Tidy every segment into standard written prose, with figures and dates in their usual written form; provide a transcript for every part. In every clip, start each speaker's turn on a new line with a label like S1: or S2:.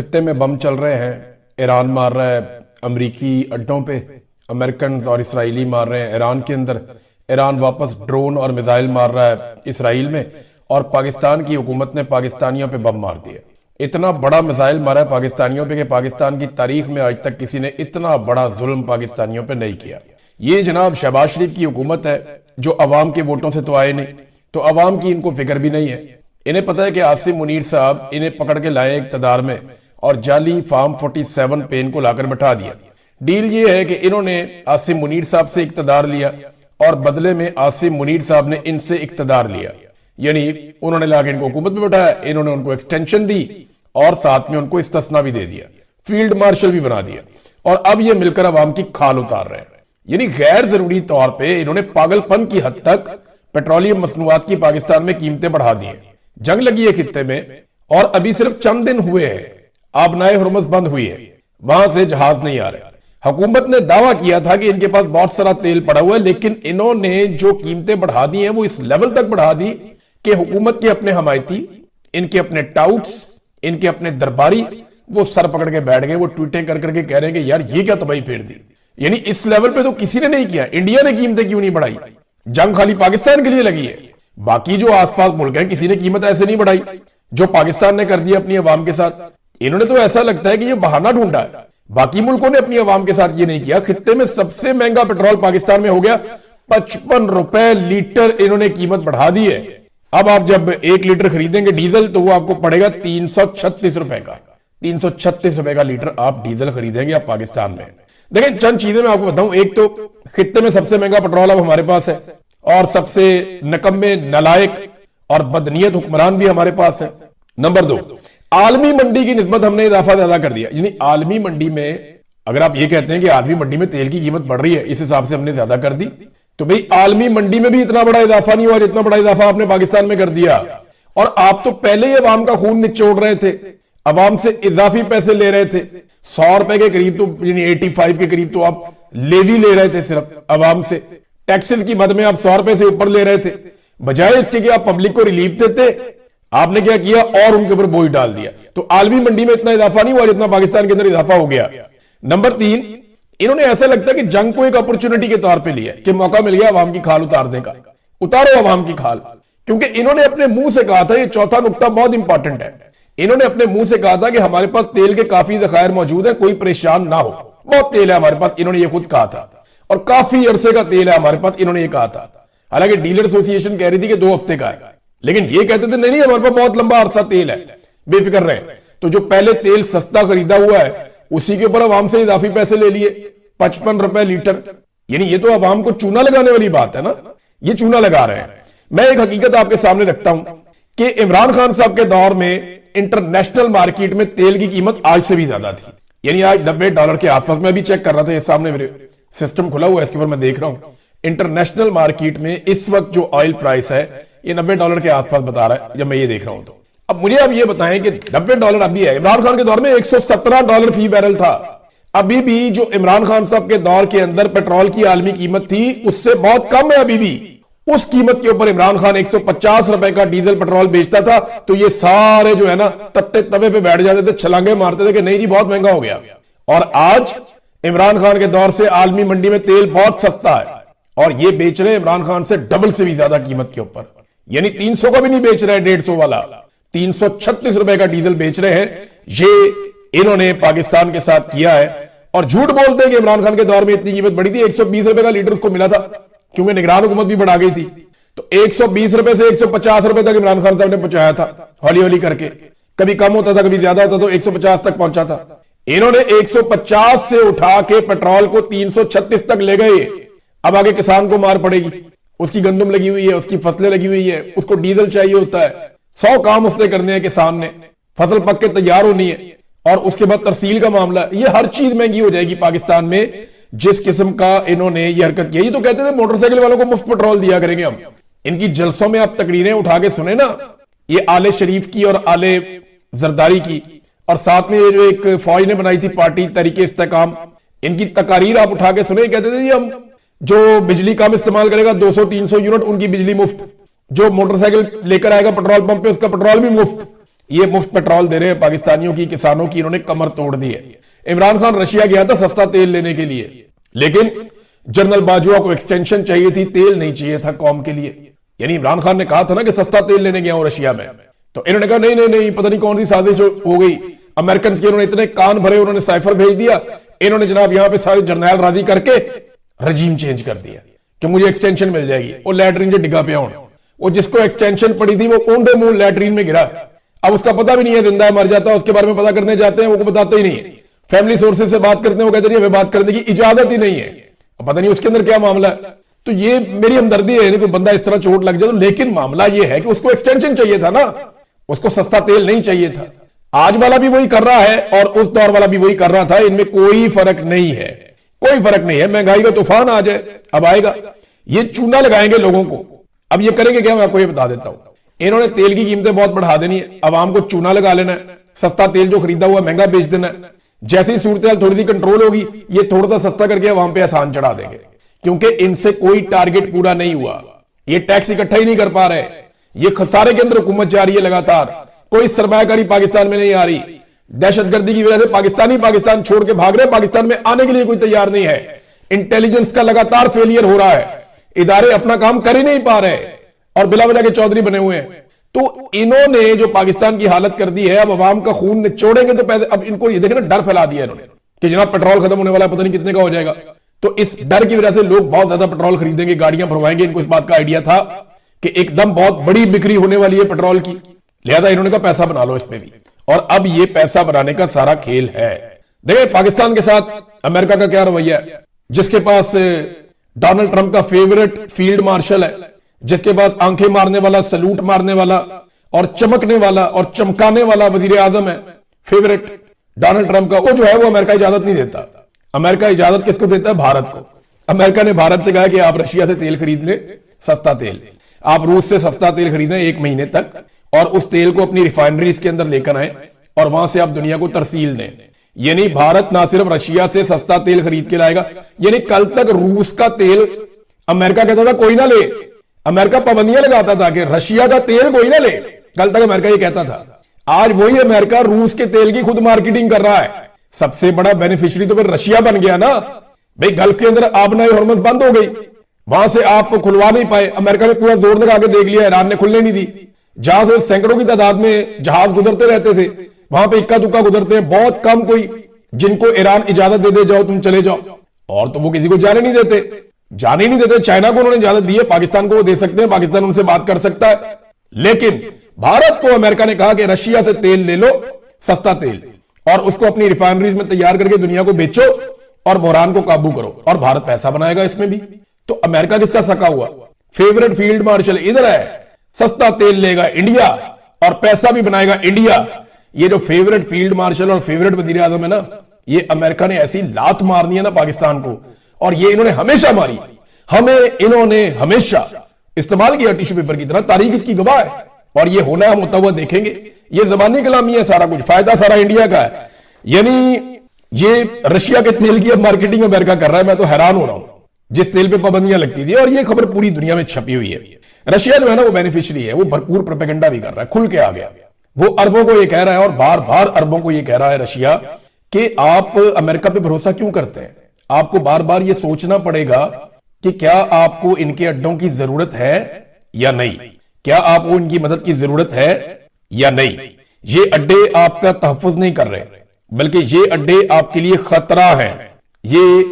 S1: खत्ते में बम चल रहे हैं। ईरान मार रहा है अमरीकी अड्डों पे, अमेरिकन और इसराइली मार रहे हैं ईरान के अंदर। ईरान वापस ड्रोन और मिसाइल मार रहा है इसराइल में, और पाकिस्तान की हुकूमत ने पाकिस्तानियों पे बम मार दिया। इतना बड़ा मिसाइल मारा है पाकिस्तानियों पे कि पाकिस्तान की तारीख में आज तक किसी ने इतना बड़ा जुल्म पाकिस्तानियों पे नहीं किया। ये जनाब शहबाज शरीफ की हुकूमत है जो अवाम के वोटों से तो आए नहीं, तो अवाम की इनको फिक्र भी नहीं है। इन्हें पता है कि आसिम मुनीर साहब इन्हें पकड़ के लाए इक्तदार में और जाली फार्म 47 पे इनको लाकर बैठा दिया। डील ये है कि इन्होंने आसिम मुनीर साहब से इक्तदार लिया और बदले में आसिम मुनीर साहब ने इनसे इक्तदार लिया, यानी उन्होंने लाके इनको हुकूमत में बैठाया, इन्होंने उनको एक्सटेंशन दी और साथ में उनको इस्तिस्ना भी दे दिया, फील्ड मार्शल भी बना दिया, और अब ये मिलकर अवाम की खाल उतार रहे हैं। यानी गैर जरूरी तौर पर इन्होंने पागलपन की हद तक पेट्रोलियम मसनूआत की पाकिस्तान में कीमतें बढ़ा दी हैं। जंग लगी है खित्ते में और अभी सिर्फ चंद दिन हुए हैं, आबनाए हुरमुज़ बंद हुई है, वहां से जहाज नहीं आ रहे। हुकूमत ने दावा किया था कि इनके पास बहुत सारा तेल पड़ा हुआ है, लेकिन इन्होंने जो कीमतें बढ़ा दी हैं वो इस लेवल तक बढ़ा दी कि हुकूमत के अपने हमायती, इनके अपने टाउट्स, इनके अपने दरबारी वो सर पकड़ के बैठ गए। वो ट्वीटें कर करके कह रहे हैं कि यार ये क्या तबाही फेर दी। यानी इस लेवल पे तो किसी ने नहीं किया। इंडिया ने कीमतें क्यों नहीं बढ़ाई? जंग खाली पाकिस्तान के लिए लगी है, बाकी जो आसपास मुल्क हैं किसी ने कीमत ऐसे नहीं बढ़ाई जो पाकिस्तान ने कर दी अपनी अवाम के साथ। इन्होंने तो ऐसा लगता है कि ये बहाना ढूंढा है, बाकी मुल्कों ने अपनी अवाम के साथ ये नहीं किया। खित्ते में सबसे महंगा पेट्रोल पाकिस्तान में हो गया 55 रुपए लीटर, इन्होंने कीमत बढ़ा दी है। अब आप जब 1 लीटर खरीदेंगे डीजल तो वो आपको पड़ेगा 336 रुपए का। 336 रुपए का लीटर आप डीजल खरीदेंगे आप पाकिस्तान में। देखिए चंद चीजें मैं आपको बताऊं। एक तो खित्ते में सबसे महंगा पेट्रोल अब हमारे पास है और सबसे नकम्मे, नालायक और बदनीयत हुक्मरान भी हमारे पास है। नंबर 2, आलमी मंडी की निस्बत हमने इजाफा ज्यादा कर दिया। यानी आलमी मंडी में अगर आप ये कहते हैं कि आलमी मंडी में तेल की कीमत बढ़ रही है, इस हिसाब से हमने ज्यादा कर दी, तो भाई आलमी मंडी में भी इतना बड़ा इजाफा नहीं हुआ जितना बड़ा इजाफा आपने पाकिस्तान में कर दिया। और आप तो पहले ही अवाम का खून निचोड़ रहे थे, अवाम से इजाफी पैसे ले रहे थे। 100 रुपए के करीब तो यानी 85 के करीब तो आप लेवी ले रहे थे सिर्फ अवाम से। टैक्सेस की मद में आप 100 रुपए से ऊपर ले रहे थे, बजाय इसके कि आप पब्लिक को रिलीफ देते। आपने क्या किया और उनके ऊपर बोझ डाल दिया। तो आलमी मंडी में इतना इजाफा नहीं हुआ जितना पाकिस्तान के अंदर इजाफा हो गया। नंबर 3, इन्होंने ऐसा लगता है कि जंग को एक अपॉर्चुनिटी के तौर पे लिया कि मौका मिल गया अवाम की खाल उतारने का। उतारो अवाम की खाल, क्योंकि इन्होंने अपने मुंह से कहा था, ये चौथा नुक्ता बहुत इंपॉर्टेंट है, इन्होंने अपने मुंह से कहा था कि हमारे पास तेल के काफी जखायर मौजूद है, कोई परेशान ना हो, बहुत तेल है हमारे पास, इन्होंने ये खुद कहा था। और काफी अरसे का तेल है हमारे पास, इन्होंने ये कहा था। हालांकि डीलर एसोसिएशन कह रही थी कि 2 हफ्ते का है, लेकिन ये कहते थे नहीं हमारे पास बहुत लंबा अरसा तेल है, बेफिक्र रहे। तो जो पहले तेल सस्ता खरीदा हुआ है उसी के ऊपर अवाम से इजाफी पैसे ले लिए 55 रुपए लीटर। यानी ये तो अवाम को चूना लगाने वाली बात है ना, ये चूना लगा रहे हैं। मैं एक हकीकत आपके सामने रखता हूं कि इमरान खान साहब के दौर में इंटरनेशनल मार्केट में तेल की कीमत आज से भी ज्यादा थी। यानी आज $90 के आसपास। मैं भी चेक कर रहा था, ये सामने मेरे सिस्टम खुला हुआ है, इसके ऊपर मैं देख रहा हूं इंटरनेशनल मार्केट में इस वक्त जो ऑयल प्राइस है ये $90 के आसपास बता रहा है जब मैं ये देख रहा हूं। तो अब मुझे अब ये बताएं कि $90 अभी है, इमरान खान के दौर में $117 फी बैरल था। अभी भी जो इमरान खान साहब के दौर के अंदर पेट्रोल की आलमी कीमत थी उससे बहुत कम है। अभी भी उस कीमत के ऊपर इमरान खान 150 रुपए का डीजल पेट्रोल बेचता था, तो ये सारे जो है ना तत्ते तवे पे बैठ जाते थे, छलांगे मारते थे कि नहीं जी बहुत महंगा हो गया। और आज इमरान खान के दौर से आलमी मंडी में तेल बहुत सस्ता है और ये बेच रहे हैं इमरान खान से डबल से भी ज्यादा कीमत के ऊपर। यानी 300 का भी नहीं बेच रहे हैं, 150 वाला 336 रुपए का डीजल बेच रहे हैं। ये इन्होंने पाकिस्तान के साथ किया है और झूठ बोलते हैं कि इमरान खान के दौर में इतनी कीमत बढ़ी थी। 120 रुपए का लीटर उसको मिला था क्योंकि निगरान हुकूमत भी बढ़ा गई थी। तो 120 रुपए से 150 रुपए तक इमरान खान साहब ने पहुंचाया था, हौली हौली करके। कभी कम होता था, कभी ज्यादा होता, तो 150 तक पहुंचा था। इन्होंने 150 से उठा के पेट्रोल को 336 तक ले गए। अब आगे किसान को मार पड़ेगी, उसकी गंदम लगी हुई है, उसकी फसलें लगी हुई है, उसको डीजल चाहिए होता है, 100 काम उसने करने हैं किसान ने, फसल पक के तैयार होनी है और उसके बाद तरसील का मामला। ये हर चीज महंगी हो जाएगी पाकिस्तान में जिस किस्म का इन्होंने ये हरकत की। ये तो कहते थे मोटरसाइकिल वालों को मुफ्त पेट्रोल दिया करेंगे हम। इनकी जलसों में आप तकरीरें उठा के सुने ना, ये आले शरीफ की और आले जरदारी की, और साथ में ये जो एक फौज ने बनाई थी पार्टी तरीके इस्तेकाम, इनकी तकारीर आप उठा के सुने। कहते थे जी हम जो बिजली कम इस्तेमाल करेगा 200-300 यूनिट उनकी बिजली मुफ्त, जो मोटरसाइकिल लेकर आएगा पेट्रोल पंप पे उसका पेट्रोल भी मुफ्त। ये मुफ्त पेट्रोल दे रहे हैं पाकिस्तानियों की, किसानों की, इन्होंने कमर तोड़ दी है। इमरान खान रशिया गया था सस्ता तेल लेने के लिए, लेकिन जनरल बाजवा को एक्सटेंशन चाहिए थी, तेल नहीं चाहिए था कौम के लिए। यानी इमरान खान ने कहा था ना कि सस्ता तेल लेने गया हूं रशिया में, तो इन्होंने कहा नहीं नहीं नहीं, पता नहीं कौन सी साजिश हो गई अमेरिकन की, उन्होंने इतने कान भरे, उन्होंने साइफर भेज दिया, इन्होंने जनाब यहां पे सारे जर्नैल राजी करके रजीम चेंज कर दिया कि मुझे एक्सटेंशन मिल जाएगी। वो लैटरीन जो डिगा पे होना, वो जिसको एक्सटेंशन पड़ी थी वो ओंडे मुंह लैटरीन में गिरा। अब उसका पता भी नहीं है, जिंदा है मर जाता है, उसके बारे में पता करने जाते हैं वो बताते ही नहीं है। फैमिली सोर्सेज से बात करते हैं, वो कहते हैं हमें बात करने की इजाजत ही नहीं है, पता नहीं उसके अंदर क्या मामला है। तो ये मेरी हमदर्दी है, कोई बंदा इस तरह चोट लग जाए तो, लेकिन मामला ये है कि उसको एक्सटेंशन चाहिए था ना, उसको सस्ता तेल नहीं चाहिए था। आज वाला भी वही कर रहा है और उस दौर वाला भी वही कर रहा था, इनमें कोई फर्क नहीं है, कोई फर्क नहीं है। महंगाई का तूफान आ जाए, अब आएगा, ये चूना लगाएंगे लोगों को। अब ये करेंगे क्या, मैं आपको ये बता देता हूं। इन्होंने तेल की कीमतें बहुत बढ़ा देनी है, आवाम को चूना लगा लेना है, सस्ता तेल जो खरीदा हुआ महंगा बेच देना है। जैसी सूरत थोड़ी सी कंट्रोल होगी, ये थोड़ा सा सस्ता करके आवाम पे आसान चढ़ा देंगे, क्योंकि इनसे कोई टारगेट पूरा नहीं हुआ। ये टैक्स इकट्ठा ही नहीं कर पा रहे, ये खसारे के अंदर हुकूमत जा रही है लगातार, कोई सरमायाकारी पाकिस्तान में नहीं आ रही। दहशतगर्दी की वजह से पाकिस्तान छोड़ के भाग रहे, पाकिस्तान में आने के लिए कोई तैयार नहीं है। इंटेलिजेंस का लगातार फेलियर हो रहा है, इदारे अपना काम कर ही नहीं पा रहे और बिला वजह के चौधरी बने हुए हैं। तो इन्होंने जो पाकिस्तान की हालत कर दी है, अब अवाम का खून निचोड़ेंगे तो पैसे, अब इनको ये देखे ना, डर फैला दिया इन्होंने कि जनाब पेट्रोल खत्म होने वाला है, पता नहीं कितने का हो जाएगा। तो इस डर की वजह से लोग बहुत ज्यादा पेट्रोल खरीदेंगे, गाड़ियां भरवाएंगे। इनको इस बात का आइडिया था कि एकदम बहुत बड़ी बिक्री होने वाली है पेट्रोल की, लिहाजा इन्होंने कहा पैसा बना लो इसमें भी। और अब ये पैसा बनाने का सारा खेल है। देखिए पाकिस्तान के साथ अमेरिका का क्या रवैया है, जिसके पास डोनाल्ड ट्रंप का फेवरेट फील्ड मार्शल है, जिसके पास आंखें मारने वाला, सलूट मारने वाला और चमकने वाला और चमकाने वाला वजीर आजम है फेवरेट डोनाल्ड ट्रंप का, वो जो है वो अमेरिका इजाजत नहीं देता। अमेरिका इजाजत किसको देता है? भारत को। अमेरिका ने भारत से कहा कि आप रशिया से तेल खरीद ले, सस्ता तेल, आप रूस से सस्ता तेल खरीदें 1 महीने तक, और उस तेल को अपनी रिफाइनरीज के अंदर लेकर आए और वहां से आप दुनिया को तरसील दें। यानी भारत ना सिर्फ रशिया से सस्ता तेल खरीद के लाएगा, यानी कल तक रूस का तेल अमेरिका कहता था कोई ना ले, अमेरिका पाबंदियां लगाता था कि रशिया का तेल कोई ना ले, कल तक अमेरिका ये कहता था। आज वही अमेरिका रूस के तेल की खुद मार्केटिंग कर रहा है। सबसे बड़ा बेनिफिशियरी तो फिर रशिया बन गया ना भाई। गल्फ के अंदर आबनाई हॉर्मस बंद हो गई, वहां से आप खुलवा नहीं पाए, अमेरिका ने पूरा जोर लगा के देख लिया, ईरान ने खुलने नहीं दी। जहां से सैकड़ों की तादाद में जहाज गुजरते रहते थे, वहां पे इक्का दुक्का गुजरते हैं, बहुत कम कोई जिनको ईरान इजाजत दे दे जाओ तुम चले जाओ, और तो वो किसी को जाने नहीं देते, जाने नहीं देते। चाइना को उन्होंने इजाजत दी है, पाकिस्तान को वो दे सकते हैं, पाकिस्तान उनसे बात कर सकता है। लेकिन भारत को अमेरिका ने कहा कि रशिया से तेल ले लो, सस्ता तेल, और उसको अपनी रिफाइनरीज में तैयार करके दुनिया को बेचो और बहरान को काबू करो, और भारत पैसा बनाएगा इसमें भी। तो अमेरिका किसका सका हुआ? फेवरेट फील्ड मार्शल इधर है, सस्ता तेल लेगा इंडिया और पैसा भी बनाएगा इंडिया। ये जो फेवरेट फील्ड मार्शल और फेवरेट वजीर आजम है ना, ये अमेरिका ने ऐसी लात मारनी है ना पाकिस्तान को, और ये इन्होंने हमेशा मारी, हमें इन्होंने हमेशा इस्तेमाल किया टिश्यू पेपर की तरह। तारीख इसकी गवाह है, और ये होना हम होता हुआ देखेंगे। ये जबानी कलामी है, सारा कुछ फायदा सारा इंडिया का है। यानी ये रशिया के तेल की अब मार्केटिंग अमेरिका कर रहा है। मैं तो हैरान हो रहा हूं, जिस तेल पे पाबंदियां लगती थी, और ये खबर पूरी दुनिया में छपी हुई है। रशिया जो है ना वो बेनिफिशियरी है, वो भरपूर प्रोपेगेंडा भी कर रहा है, खुल के आ गया। वो अरबों को ये कह रहा है, और बार बार अरबों को ये कह रहा है रशिया कि आप अमेरिका पे भरोसा क्यों करते हैं? आपको बार बार ये सोचना पड़ेगा कि क्या आपको इनके अड्डों की जरूरत है या नहीं, क्या आपको इनकी मदद की जरूरत है या नहीं। ये अड्डे आपका तहफ्फुज नहीं कर रहे, बल्कि ये अड्डे आपके लिए खतरा है। ये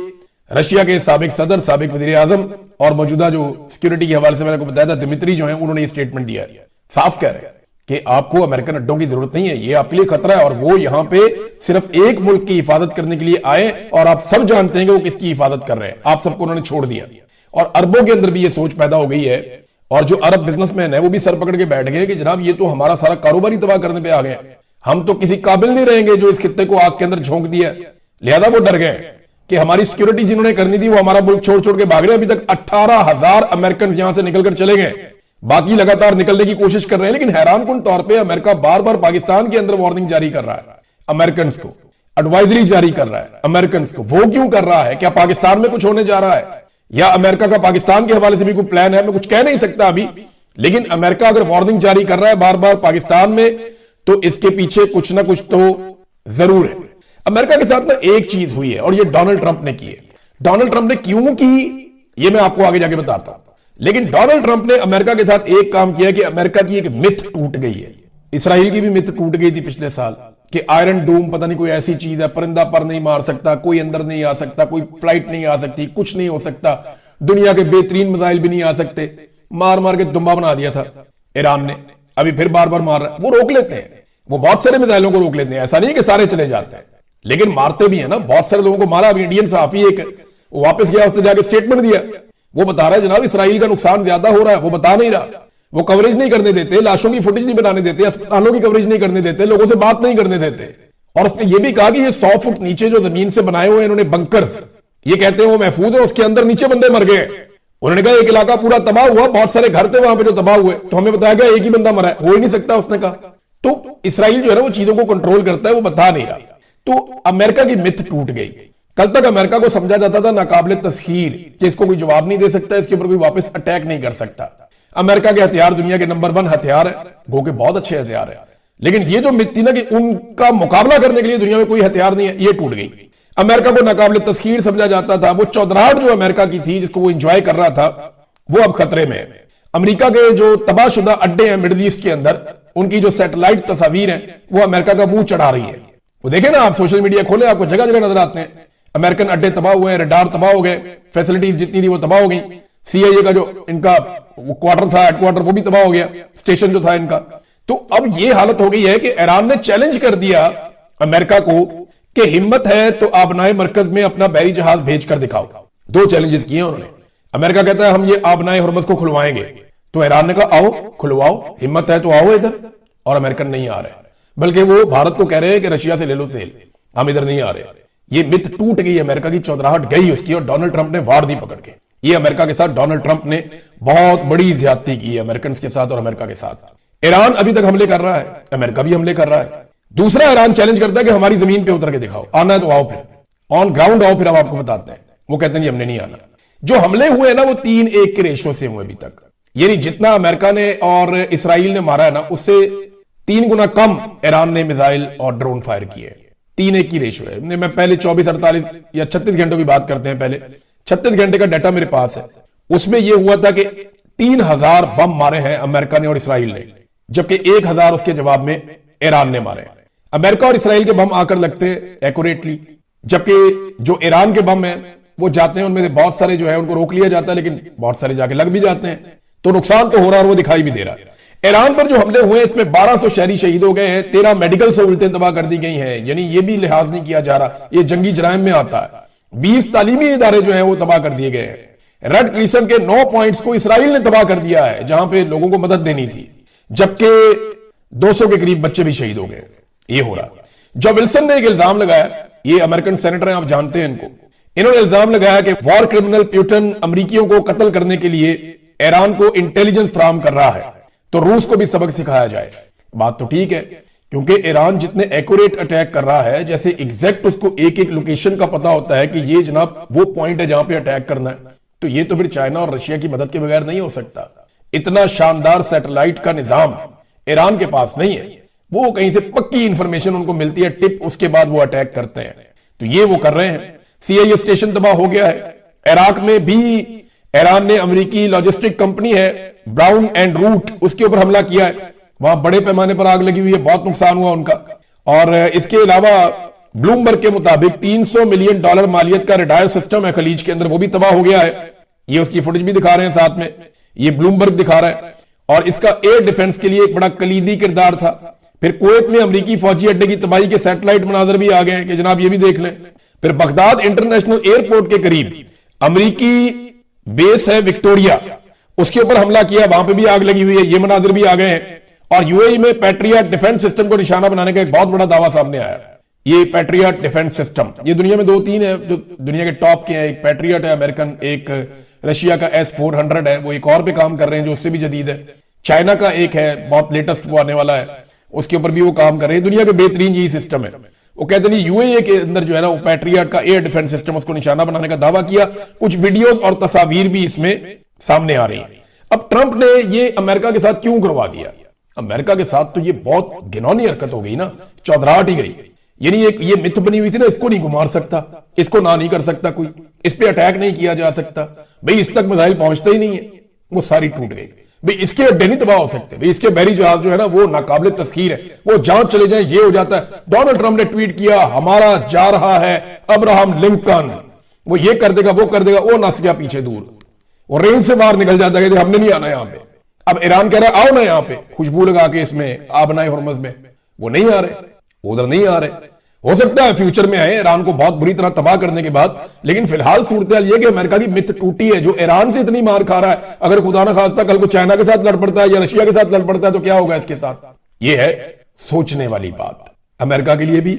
S1: रशिया के साबिक सदर, साबिक वजीर आजम और मौजूदा जो सिक्योरिटी के हवाले से मैंने आपको बताया था दिमित्री जो है, उन्होंने ये स्टेटमेंट दिया है, साफ कह रहे हैं कि आपको अमेरिकन अड्डों की जरूरत नहीं है, ये आपके लिए खतरा है। और वो यहां पे सिर्फ एक मुल्क की हिफाजत करने के लिए आए, और आप सब जानते हैं कि वो किसकी हिफाजत कर रहे हैं, आप सबको उन्होंने छोड़ दिया। और अरबों के अंदर भी ये सोच पैदा हो गई है, और जो अरब बिजनेसमैन है वो भी सर पकड़ के बैठ गए कि जनाब ये तो हमारा सारा कारोबार ही तबाह करने पे आ गया, हम तो किसी काबिल नहीं रहेंगे जो इस खित्ते को आग के अंदर झोंक दिया। लिहाजा वो डर गए कि हमारी सिक्योरिटी जिन्होंने करनी थी वो हमारा मुल्क छोड़ छोड़ के भाग रहे हैं। अभी तक 18,000 अमेरिकन यहां से निकलकर चले गए, बाकी लगातार निकलने की कोशिश कर रहे हैं। लेकिन हैरानकुन तौर पे अमेरिका बार बार पाकिस्तान के अंदर वार्निंग जारी कर रहा है, अमेरिकन को एडवाइजरी जारी कर रहा है अमेरिकन को। वो क्यों कर रहा है? क्या पाकिस्तान में कुछ होने जा रहा है, या अमेरिका का पाकिस्तान के हवाले से भी कोई प्लान है? मैं कुछ कह नहीं सकता अभी, लेकिन अमेरिका अगर वार्निंग जारी कर रहा है बार बार पाकिस्तान में, तो इसके पीछे कुछ ना कुछ तो जरूर है। अमेरिका के साथ ना एक चीज हुई है और ये डोनाल्ड ट्रंप ने की है। डोनाल्ड ट्रंप ने क्यों की ये मैं आपको आगे जाके बताता हूं, लेकिन डोनाल्ड ट्रंप ने अमेरिका के साथ एक काम किया कि अमेरिका की एक मिथ टूट गई है। इसराइल की भी मिथ टूट गई थी पिछले साल कि आयरन डोम पता नहीं कोई ऐसी चीज है, परिंदा पर नहीं मार सकता, कोई अंदर नहीं आ सकता, कोई फ्लाइट नहीं आ सकती, कुछ नहीं हो सकता, दुनिया के बेहतरीन मिसाइल भी नहीं आ सकते। मार मार के दुम्बा बना दिया था ईरान ने, अभी फिर बार बार मार रहा है। वो रोक लेते हैं, वो बहुत सारे मिसाइलों को रोक लेते हैं, ऐसा नहीं कि सारे चले जाते हैं, लेकिन मारते भी है ना। बहुत सारे लोगों को मारा। अभी इंडियन सहाफी एक वापस गया, उसने जाके स्टेटमेंट दिया, वो बता रहा है जनाब इसराइल का नुकसान ज्यादा हो रहा है, वो बता नहीं रहा, वो कवरेज नहीं करने देते, लाशों की फुटेज नहीं बनाने देते, अस्पतालों की कवरेज नहीं करने देते, लोगों से बात नहीं करने देते। और उसने ये भी कहा कि ये 100 फुट नीचे जो जमीन से बनाए हुए इन्होंने बंकर्स, ये कहते हैं वो महफूज है, उसके अंदर नीचे बंदे मर गए। उन्होंने कहा एक इलाका पूरा तबाह हुआ, बहुत सारे घर थे वहां पे जो तबाह हुए, तो हमें बताया गया एक ही बंदा मरा है, हो ही नहीं सकता उसने कहा। तो इसराइल जो है ना वो चीजों को कंट्रोल करता है, वो बता नहीं रहा। तो अमेरिका की मिथ टूट गई। कल तक अमेरिका को समझा जाता था नाकाबिले तस्खीर कि इसको कोई जवाब नहीं दे सकता, इसके ऊपर कोई वापस अटैक नहीं कर सकता। अमेरिका के हथियार दुनिया के नंबर 1 हथियार है, वो के बहुत अच्छे हथियार है, लेकिन ये जो मिथ थी ना कि उनका मुकाबला करने के लिए दुनिया में कोई हथियार नहीं है, ये टूट गई। अमेरिका को नाकाबिले तस्खीर समझा जाता था, वो चौधराहट जो अमेरिका की थी जिसको वो एंजॉय कर रहा था, वो अब खतरे में है। अमेरिका के जो तबाहशुदा अड्डे हैं मिडिल ईस्ट के अंदर, उनकी जो सैटेलाइट तस्वीर है वो अमेरिका का मुंह चढ़ा रही है। वो देखे ना आप, सोशल मीडिया खोले, आपको जगह जगह नजर आते हैं अमेरिकन अड्डे तबाह हुए हैं, रडार तबाह हो गए, फैसिलिटीज जितनी थी वो तबाह हो गई। सीआईए का जो इनका क्वार्टर था, हेडक्वार्टर, वो भी तबाह हो गया, स्टेशन जो था इनका। तो अब ये हालत हो गई है कि ईरान ने चैलेंज कर दिया अमेरिका को कि हिम्मत है तो आबनाए मरकज में अपना बैरी जहाज भेज कर दिखाओ। 2 चैलेंजेस किए उन्होंने। अमेरिका कहता है हम ये आबनाए हुर्मुज को खुलवाएंगे, तो ईरान ने कहा आओ खुलवाओ, हिम्मत है तो आओ इधर। और अमेरिकन नहीं आ रहे, बल्कि वो भारत को कह रहे हैं कि रशिया से ले लो तेल, हम इधर नहीं आ रहे। ये मिथ टूट गई, अमेरिका की चौधराहट गई उसकी, और डोनाल्ड ट्रंप ने वार दी पकड़ के। ये अमेरिका के साथ डोनाल्ड ट्रंप ने बहुत बड़ी ज्यादती की है अमेरिकन के साथ और अमेरिका के साथ। ईरान अभी तक हमले कर रहा है, अमेरिका भी हमले कर रहा है। दूसरा, ईरान चैलेंज करता है कि हमारी जमीन पे उतर के दिखाओ, आना है तो आओ, फिर ऑन ग्राउंड आओ, फिर हम आपको बताते हैं। वो कहते हैं जी हमने नहीं आना। जो हमले हुए ना वो 3-1 के रेशो से हुए अभी तक, यानी जितना अमेरिका ने और इसराइल ने मारा है ना, उससे 3 गुना कम ईरान ने मिसाइल और ड्रोन फायर किए। 3-1 की रेशो है। मैं पहले 24, 48 या 36 घंटों की बात करते हैं, पहले 36 घंटे का डाटा मेरे पास है। उसमें यह हुआ था कि 3000 बम मारे हैं अमेरिका ने और इसराइल ने, जबकि 1000 उसके जवाब में ईरान ने मारे। अमेरिका और इसराइल के बम आकर लगते एक्यूरेटली, जबकि जो ईरान के बम है वो जाते हैं, उनमें से बहुत सारे जो है उनको रोक लिया जाता है, लेकिन बहुत सारे जाके लग भी जाते हैं। तो नुकसान तो हो रहा है और वो दिखाई भी दे रहा है। ईरान पर जो हमले हुए इसमें 1200 शहरी शहीद हो गए हैं, 13 मेडिकल सहूलतें तबाह कर दी गई हैं, यानी ये भी लिहाज नहीं किया जा रहा, ये जंगी जराइम में आता है। 20 तालीमी इदारे जो हैं वो तबाह कर दिए गए हैं। रेड क्रिसेंट के 9 पॉइंट्स को इसराइल ने तबाह कर दिया है, जहां पे लोगों को मदद देनी थी, जबकि 200 के करीब बच्चे भी शहीद हो गए। ये हो रहा। जो विल्सन ने एक इल्जाम लगाया, ये अमेरिकन सेनेटर हैं, आप जानते हैं इनको, इन्होंने इल्जाम लगाया कि वॉर क्रिमिनल प्यूटन अमरीकियों को कत्ल करने के लिए ईरान को इंटेलिजेंस फराहम कर रहा है, तो रूस को भी सबक सिखाया जाए। बात तो ठीक है, क्योंकि ईरान जितने एक्यूरेट अटैक कर रहा है, जैसे एग्जैक्ट उसको एक एक लोकेशन का पता होता है कि ये जनाब वो पॉइंट है जहां पे अटैक करना है, तो ये तो फिर चाइना और रशिया की मदद के बगैर नहीं हो सकता। इतना शानदार सैटेलाइट का निजाम ईरान के पास नहीं है। वो कहीं से पक्की इंफॉर्मेशन उनको मिलती है, टिप, उसके बाद वो अटैक करते हैं। तो ये वो कर रहे हैं। सीआईए स्टेशन तबाह हो गया है। इराक में भी ईरान ने अमेरिकी लॉजिस्टिक कंपनी है ब्राउन एंड रूट, उसके ऊपर हमला किया है। वहां बड़े पैमाने पर आग लगी हुई है, बहुत नुकसान हुआ उनका। और इसके अलावा ब्लूमबर्ग के मुताबिक $300 मिलियन मालियत का रेडार सिस्टम है खलीज के अंदर, वो भी तबाह हो गया है। ये उसकी फुटेज भी दिखा रहे हैं साथ में, ये ब्लूमबर्ग दिखा रहा है। और इसका एयर डिफेंस के लिए एक बड़ा कलीदी किरदार था। फिर कुवैत में अमेरिकी फौजी अड्डे की तबाही के सैटेलाइट मनाजर भी आ गए कि जनाब ये भी देख लें। फिर बगदाद इंटरनेशनल एयरपोर्ट के करीब अमेरिकी बेस है विक्टोरिया, उसके ऊपर हमला किया, वहां पे भी आग लगी हुई है, ये मनाजिर भी आ गए हैं। और यूएई में पैट्रियट डिफेंस सिस्टम को निशाना बनाने का एक बहुत बड़ा दावा सामने आया। ये पैट्रियट डिफेंस सिस्टम, ये दुनिया में 2-3 है जो दुनिया के टॉप के हैं। एक पैट्रियट है अमेरिकन, एक रशिया का S-400 है, वो एक और पे काम कर रहे हैं जो उससे भी जदीद है। चाइना का एक है बहुत लेटेस्ट, वो आने वाला है, उसके ऊपर भी वो काम कर रहे हैं। दुनिया के बेहतरीन यही सिस्टम है। वो कहते हैं यूएई के अंदर जो है ना वो पैट्रियट का एयर डिफेंस सिस्टम, उसको निशाना बनाने का दावा किया। कुछ वीडियोस और तस्वीर भी इसमें सामने आ रही है। अब ट्रंप ने ये अमेरिका के साथ क्यों करवा दिया? अमेरिका के साथ तो ये बहुत घिनौनी हरकत हो गई ना, चौधराहट ही गई। यानी एक ये मिथ बनी हुई थी ना, इसको नहीं गुमार सकता, इसको ना नहीं कर सकता कोई, इस पे अटैक नहीं किया जा सकता, भाई इस तक मिसाइल पहुंचते ही नहीं है, वो सारी टूट गई। भाई इसके अड्डे नहीं तबाह हो सकते, भाई इसके बहरी जहाज जो है ना वो नाकाबिले तस्खीर है, वो जहां चले जाए ये हो जाता है। डोनाल्ड ट्रंप ने ट्वीट किया, हमारा जा रहा है अब्राहम लिंकन, वो ये कर देगा वो कर देगा, वो नस गया पीछे दूर, वो रेंज से बाहर निकल जाता है कि हमने नहीं आना यहां पे। अब ईरान कह रहा है आओ ना यहां पे खुशबू लगा के इसमें आबनाए हुर्मुज़ में, वो नहीं आ रहे, उधर नहीं आ रहे। हो सकता है फ्यूचर में आए ईरान को बहुत बुरी तरह तबाह करने के बाद, लेकिन फिलहाल सूरत ये कि अमेरिका की मिथ टूटी है। जो ईरान से इतनी मार खा रहा है, अगर खुदा ना खास्ता कल को चाइना के साथ लड़ पड़ता है या रशिया के साथ लड़ पड़ता है तो क्या होगा इसके साथ। यह है सोचने वाली बात, अमेरिका के लिए भी,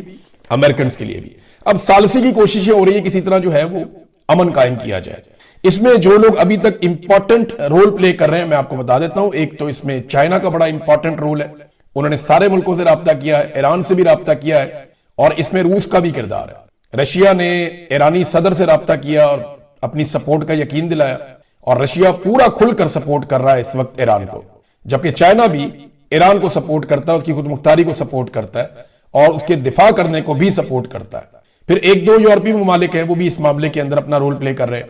S1: अमेरिकन के लिए भी। अब सालसी की कोशिशें हो रही है किसी तरह जो है वो अमन कायम किया जाए। इसमें जो लोग अभी तक इंपॉर्टेंट रोल प्ले कर रहे हैं मैं आपको बता देता हूं। एक तो इसमें चाइना का बड़ा इंपॉर्टेंट रोल है, उन्होंने सारे मुल्कों से राब्ता किया है, ईरान से भी राब्ता किया है, और इसमें रूस का भी किरदार है। रशिया ने ईरानी सदर से राब्ता किया और अपनी सपोर्ट का यकीन दिलाया, और रशिया पूरा खुलकर सपोर्ट कर रहा है इस वक्त ईरान को, जबकि चाइना भी ईरान को सपोर्ट करता है, उसकी खुद मुख्तारी को सपोर्ट करता है और उसके दिफा करने को भी सपोर्ट करता है। फिर एक दो यूरोपीय ममालिक हैं वो भी इस मामले के अंदर अपना रोल प्ले कर रहे हैं।